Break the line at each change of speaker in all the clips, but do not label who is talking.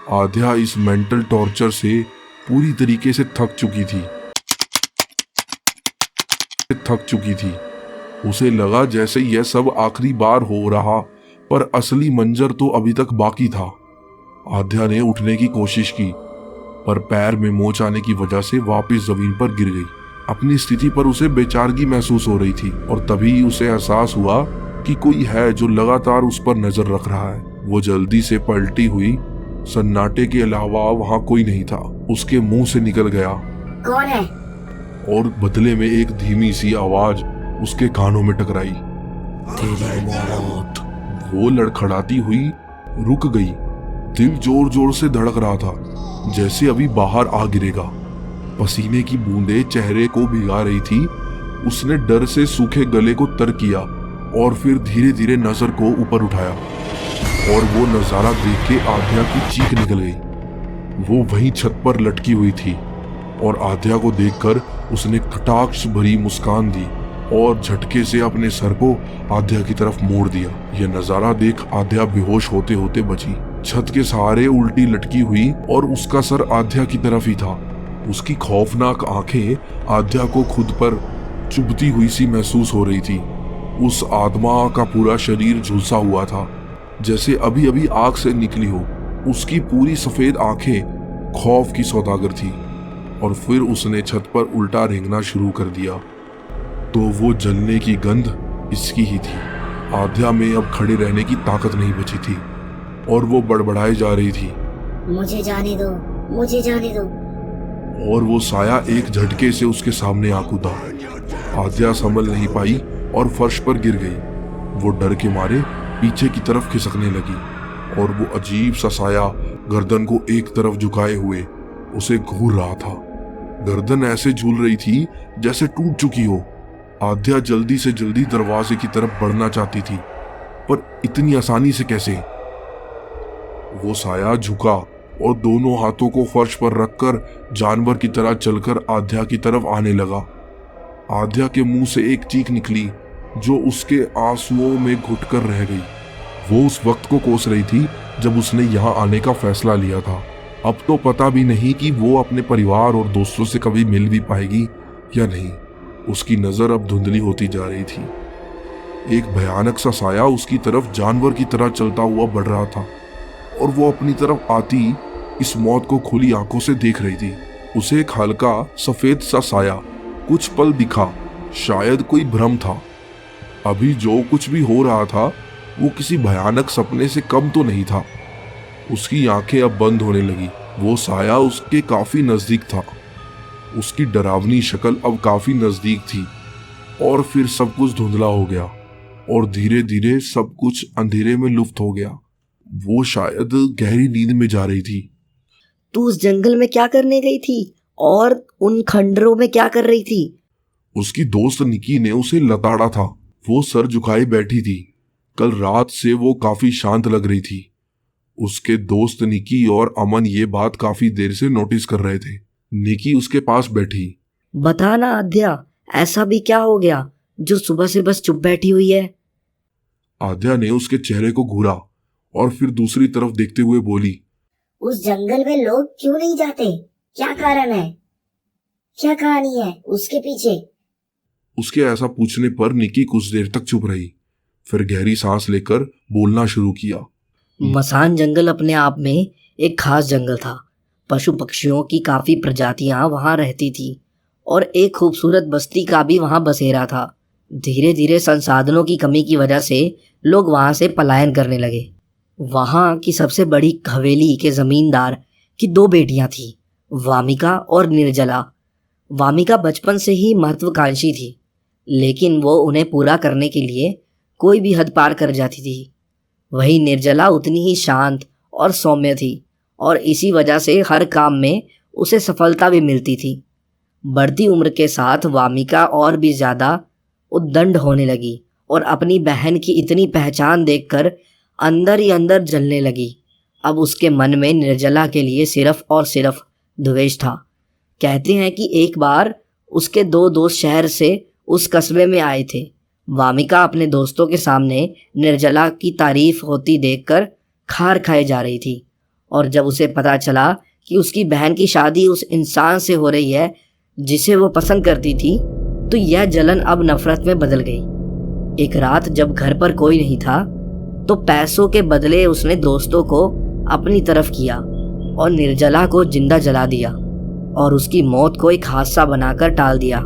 आध्या इस mental torture से पूरी तरीके से थक चुकी थी। उसे लगा जैसे यह सब आखिरी बार हो रहा, पर असली मंजर तो अभी तक बाकी था। आध्या ने उठने की कोशिश की, पर पैर में मोच आने की वजह से वापस जमीन पर गिर गई। अपनी स्थिति पर उसे बेचारगी महसूस हो रही थी और तभी उसे एहसास हुआ कि कोई है जो लगातार उस पर नजर रख रहा है। वो जल्दी से पलटी हुई। सन्नाटे के अलावा वहां कोई नहीं था। उसके मुंह से निकल गया,
कौन है?
और बदले में एक धीमी सी आवाज उसके कानों में टकराई,
तेरी मौत।
वो लड़खड़ाती हुई रुक गई। दिल जोर जोर से धड़क रहा था, जैसे अभी बाहर आ गिरेगा। पसीने की बूंदें चेहरे को भिगा रही थी। उसने डर से सूखे गले को तर किया और फिर धीरे धीरे नजर को ऊपर उठाया और वो नजारा देख के आध्या की चीख निकल गई। वो वहीं छत पर लटकी हुई थी और आध्या को देखकर उसने कटाक्ष भरी मुस्कान दी और झटके से अपने सर को आध्या की तरफ मोड़ दिया। यह नजारा देख आध्या बेहोश होते होते बची। छत के सहारे उल्टी लटकी हुई और उसका सर आध्या की तरफ ही था। उसकी खौफनाक आंखें आध्या को खुद पर चुभती हुई सी महसूस हो रही थी। उस आत्मा का पूरा शरीर झुलसा हुआ था, जैसे अभी अभी आग से निकली हो। उसकी पूरी सफेद आंखें खौफ की सौदागर थी। और फिर उसने छत पर उल्टा रेंगना शुरू कर दिया तो वो जलने की गंध इसकी ही थी। आध्या में अब खड़े रहने की ताकत नहीं बची थी और वो बड़बड़ाए जा रही थी,
मुझे जाने दो, मुझे जाने दो।
और वो साया एक झटके से उसके सामने आ कूदा। आध्या संभल नहीं पाई और फर्श पर गिर गई। वो डर के मारे पीछे की तरफ खिसकने लगी और वो अजीब सा साया गर्दन को एक तरफ झुकाए हुए उसे घूर रहा था। गर्दन ऐसे झूल रही थी जैसे टूट चुकी हो। आध्या जल्दी से जल्दी दरवाजे की तरफ बढ़ना चाहती थी, पर इतनी आसानी से कैसे? वो साया झुका और दोनों हाथों को फर्श पर रखकर जानवर की तरह चलकर आध्या की तरफ आने लगा। आध्या के मुंह से एक चीख निकली जो उसके आंसुओं में घुटकर रह गई। वो उस वक्त को कोस रही थी जब उसने यहाँ आने का फैसला लिया था। अब तो पता भी नहीं कि वो अपने परिवार और दोस्तों से कभी मिल भी पाएगी या नहीं। उसकी नजर अब धुंधली होती जा रही थी। एक भयानक सा साया उसकी तरफ जानवर की तरह चलता हुआ बढ़ रहा था और वो अपनी तरफ आती इस मौत को खुली आंखों से देख रही थी। उसे एक हल्का सफेद सा साया कुछ पल दिखा, शायद कोई भ्रम था। अभी जो कुछ भी हो रहा था वो किसी भयानक सपने से कम तो नहीं था। उसकी आंखें अब बंद होने लगी। वो साया उसके काफी नजदीक था। उसकी डरावनी शक्ल अब काफी नजदीक थी और फिर सब कुछ धुंधला हो गया और धीरे धीरे सब कुछ अंधेरे में लुप्त हो गया। वो शायद गहरी नींद में जा रही थी।
तू उस जंगल में क्या करने गई थी और उन खंडरों में क्या कर रही थी?
उसकी दोस्त निकी ने उसे लताड़ा था। वो सर झुकाए बैठी थी। कल रात से वो काफी शांत लग रही थी। उसके दोस्त निकी और अमन ये बात काफी देर से नोटिस कर रहे थे। निकी उसके पास बैठी।
बता ना आध्या, ऐसा भी क्या हो गया जो सुबह से बस चुप बैठी हुई है?
आध्या ने उसके चेहरे को घूरा और फिर दूसरी तरफ देखते हुए बोली,
उस जंगल में लोग क्यों नहीं जाते? क्या कारण है? क्या कहानी है उसके पीछे?
उसके ऐसा पूछने पर निकी कुछ देर तक चुप रही, फिर गहरी सांस लेकर बोलना शुरू किया।
मसान जंगल अपने आप में एक खास जंगल था। पशु पक्षियों की काफी प्रजातियां वहां रहती थी और एक खूबसूरत बस्ती का भी वहां बसेरा था। धीरे धीरे संसाधनों की कमी की वजह से लोग वहां से पलायन करने लगे। वहां की सबसे बड़ी हवेली के जमींदार की 2 बेटियां थीं, वामिका और निर्जला। वामिका बचपन से ही महत्वाकांक्षी थी, लेकिन वो उन्हें पूरा करने के लिए कोई भी हद पार कर जाती थी। वही निर्जला उतनी ही शांत और सौम्य थी और इसी वजह से हर काम में उसे सफलता भी मिलती थी। बढ़ती उम्र के साथ वामिका और भी ज़्यादा उद्दंड होने लगी और अपनी बहन की इतनी पहचान देखकर अंदर ही अंदर जलने लगी। अब उसके मन में निर्जला के लिए सिर्फ और सिर्फ द्वेष था। कहते हैं कि एक बार उसके 2 दोस्त शहर से उस कस्बे में आए थे। वामिका अपने दोस्तों के सामने निर्जला की तारीफ होती देखकर खार खाए जा रही थी और जब उसे पता चला कि उसकी बहन की शादी उस इंसान से हो रही है जिसे वो पसंद करती थी, तो यह जलन अब नफरत में बदल गई। एक रात जब घर पर कोई नहीं था तो पैसों के बदले उसने दोस्तों को अपनी तरफ किया और निर्जला को जिंदा जला दिया और उसकी मौत को एक हादसा बनाकर टाल दिया।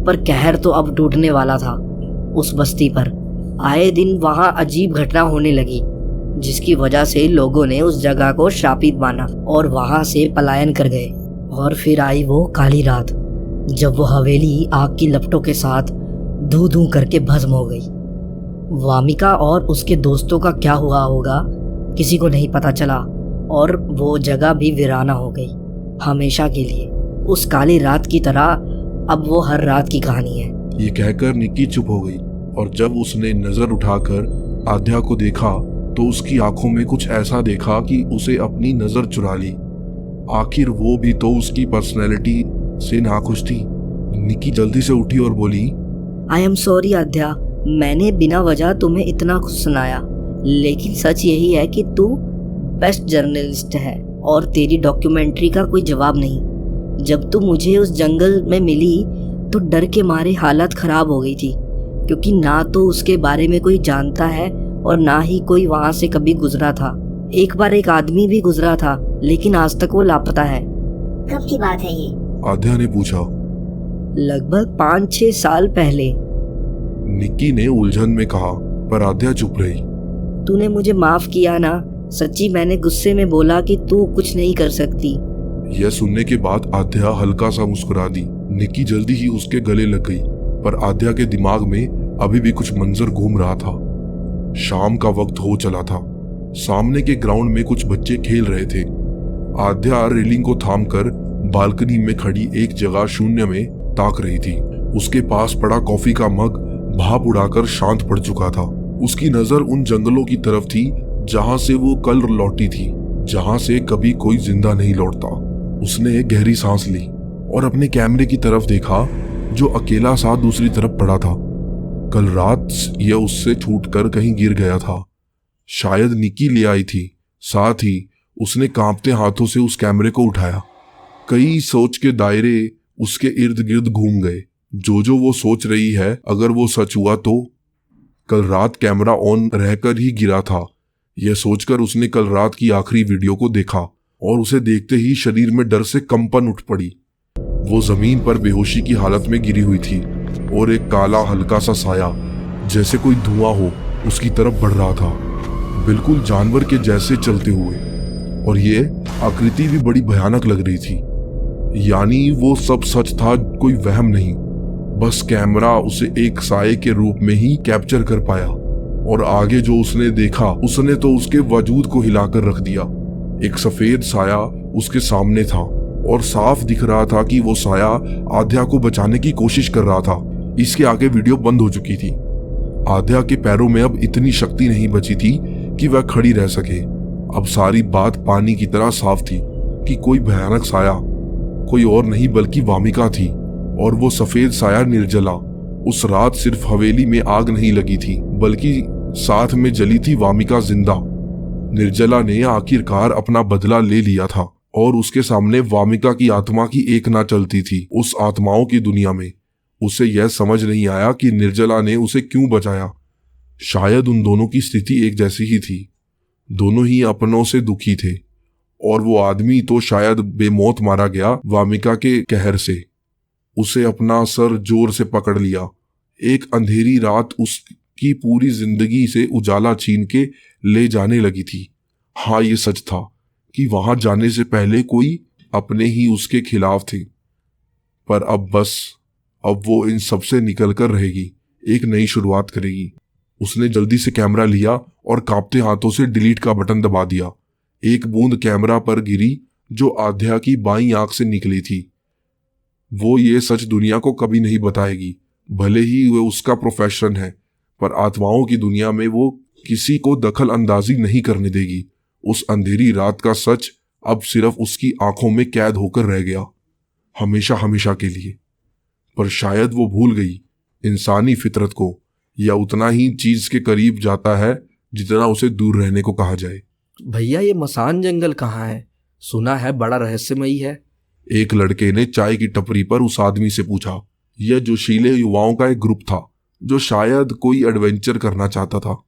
पर कहर तो अब टूटने वाला था उस बस्ती पर। आए दिन वहां अजीब घटना होने लगी जिसकी वजह से लोगों ने उस जगह को शापित माना और वहां से पलायन कर गए। और फिर आई वो काली रात जब वो हवेली आग की लपटों के साथ धू धू करके भस्म हो गई। वामिका और उसके दोस्तों का क्या हुआ होगा किसी को नहीं पता चला और वो जगह भी वीराना हो गई हमेशा के लिए। उस काली रात की तरह अब वो हर रात की कहानी है।
ये कहकर निक्की चुप हो गई और जब उसने नजर उठाकर आद्या को देखा तो उसकी आंखों में कुछ ऐसा देखा कि उसे अपनी नजर चुरा ली। आखिर वो भी तो उसकी पर्सनैलिटी से नाखुश थी। निक्की जल्दी से उठी और बोली,
आई एम सॉरी आद्या, मैंने बिना वजह तुम्हें इतना कुछ सुनाया, लेकिन सच यही है कि तू बेस्ट जर्नलिस्ट है और तेरी डॉक्यूमेंट्री का कोई जवाब नहीं। जब तू मुझे उस जंगल में मिली तो डर के मारे हालत खराब हो गई थी, क्योंकि ना तो उसके बारे में कोई जानता है और ना ही कोई वहां से कभी गुजरा था। एक बार एक आदमी भी गुजरा था, लेकिन आज तक वो लापता है।
कब की बात है ये?
आद्या ने पूछा।
लगभग 5-6 साल पहले।
निक्की ने उलझन में कहा, पर आद्या चुप रही।
तूने मुझे माफ किया ना? सच्ची मैंने गुस्से में बोला कि तू कुछ नहीं कर सकती।
यह सुनने के बाद आद्या हल्का सा मुस्कुरा दी। निक्की जल्दी ही उसके गले लग गई, पर आद्या के दिमाग में अभी भी कुछ मंजर घूम रहा था। शाम का वक्त हो चला था। सामने के ग्राउंड में कुछ बच्चे खेल रहे थे। आद्या रेलिंग को थामकर बालकनी में खड़ी एक जगह शून्य में ताक रही थी। उसके पास पड़ा कॉफी का मग भाप उड़ाकर शांत पड़ चुका था। उसकी नजर उन जंगलों की तरफ थी जहां से वो कल लौटी थी, जहां से कभी कोई जिंदा नहीं लौटता। उसने एक गहरी सांस ली और अपने कैमरे की तरफ देखा जो अकेला सा दूसरी तरफ पड़ा था। कल रात यह उससे छूटकर कहीं गिर गया था। शायद निक्की ले आई थी। साथ ही उसने कांपते हाथों से उस कैमरे को उठाया। कई सोच के दायरे उसके इर्द गिर्द घूम गए। जो वो सोच रही है, अगर वो सच हुआ तो कल रात कैमरा ऑन रहकर ही गिरा था। यह सोचकर उसने कल रात की आखिरी वीडियो को देखा और उसे देखते ही शरीर में डर से कंपन उठ पड़ी। वो जमीन पर बेहोशी की हालत में गिरी हुई थी और एक काला हल्का सा साया जैसे कोई धुआं हो उसकी तरफ बढ़ रहा था, बिल्कुल जानवर के जैसे चलते हुए। और ये आकृति भी बड़ी भयानक लग रही थी। यानी वो सब सच था, कोई वहम नहीं। बस कैमरा उसे एक साये के रूप में ही कैप्चर कर पाया और आगे जो उसने देखा उसने तो उसके वजूद को हिलाकर रख दिया। एक सफेद साया उसके सामने था और साफ दिख रहा था कि वो साया आद्या को बचाने की कोशिश कर रहा था। इसके आगे वीडियो बंद हो चुकी थी। आद्या के पैरों में अब इतनी शक्ति नहीं बची थी कि वह खड़ी रह सके। अब सारी बात पानी की तरह साफ थी कि कोई भयानक साया कोई और नहीं बल्कि वामिका थी। और वो सफेद साया निर्जला। उस रात सिर्फ हवेली में आग नहीं लगी थी, बल्कि साथ में जली थी वामिका जिंदा। निर्जला ने आखिरकार अपना बदला ले लिया था और उसके सामने वामिका की आत्मा की एक ना चलती थी। उस आत्माओं की दुनिया में उसे यह समझ नहीं आया कि निर्जला ने उसे क्यों बचाया। शायद उन दोनों की स्थिति एक जैसी ही थी। दोनों ही अपनों से दुखी थे और वो आदमी तो शायद बेमौत मारा गया वामिका के कहर से। उसे अपना सर जोर से पकड़ लिया। एक अंधेरी रात उसकी पूरी जिंदगी से उजाला छीन के ले जाने लगी थी। हाँ, ये सच था कि वहां जाने से पहले कोई अपने ही उसके खिलाफ थे, पर अब वो इन सबसे निकलकर रहेगी, एक नई शुरुआत करेगी। उसने जल्दी से कैमरा लिया और कांपते हाथों से डिलीट का बटन दबा दिया। एक बूंद कैमरा पर गिरी जो आद्या की बाईं आंख से निकली थी। वो ये सच दुनिया को कभी नहीं बताएगी, भले ही वो उसका प्रोफेशन है, पर आत्माओं की दुनिया में वो किसी को दखल अंदाजी नहीं करने देगी। उस अंधेरी रात का सच अब सिर्फ उसकी आंखों में कैद होकर रह गया, हमेशा हमेशा के लिए। पर शायद वो भूल गई इंसानी फितरत को, या उतना ही चीज के करीब जाता है जितना उसे दूर रहने को कहा जाए।
भैया ये मसान जंगल कहाँ है? सुना है बड़ा रहस्यमयी है।
एक लड़के ने चाय की टपरी पर उस आदमी से पूछा। यह जोशीले युवाओं का एक ग्रुप था जो शायद कोई एडवेंचर करना चाहता था।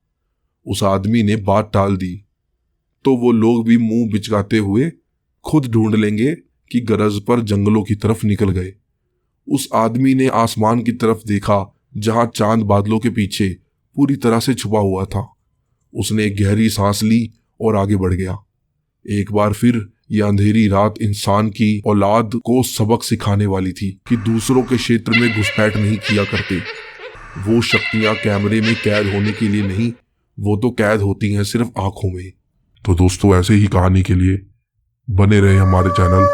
उस आदमी ने बात टाल दी तो वो लोग भी मुंह बिचकाते हुए खुद ढूंढ लेंगे कि गरज पर जंगलों की तरफ निकल गए। उस आदमी ने आसमान की तरफ देखा जहां चांद बादलों के पीछे पूरी तरह से छुपा हुआ था। उसने एक गहरी सांस ली और आगे बढ़ गया। एक बार फिर यह अंधेरी रात इंसान की औलाद को सबक सिखाने वाली थी कि दूसरों के क्षेत्र में घुसपैठ नहीं किया करते। वो शक्तियां कैमरे में कैद होने के लिए नहीं, वो तो कैद होती हैं सिर्फ आंखों में। तो दोस्तों, ऐसे ही कहानी के लिए बने रहे हमारे चैनल।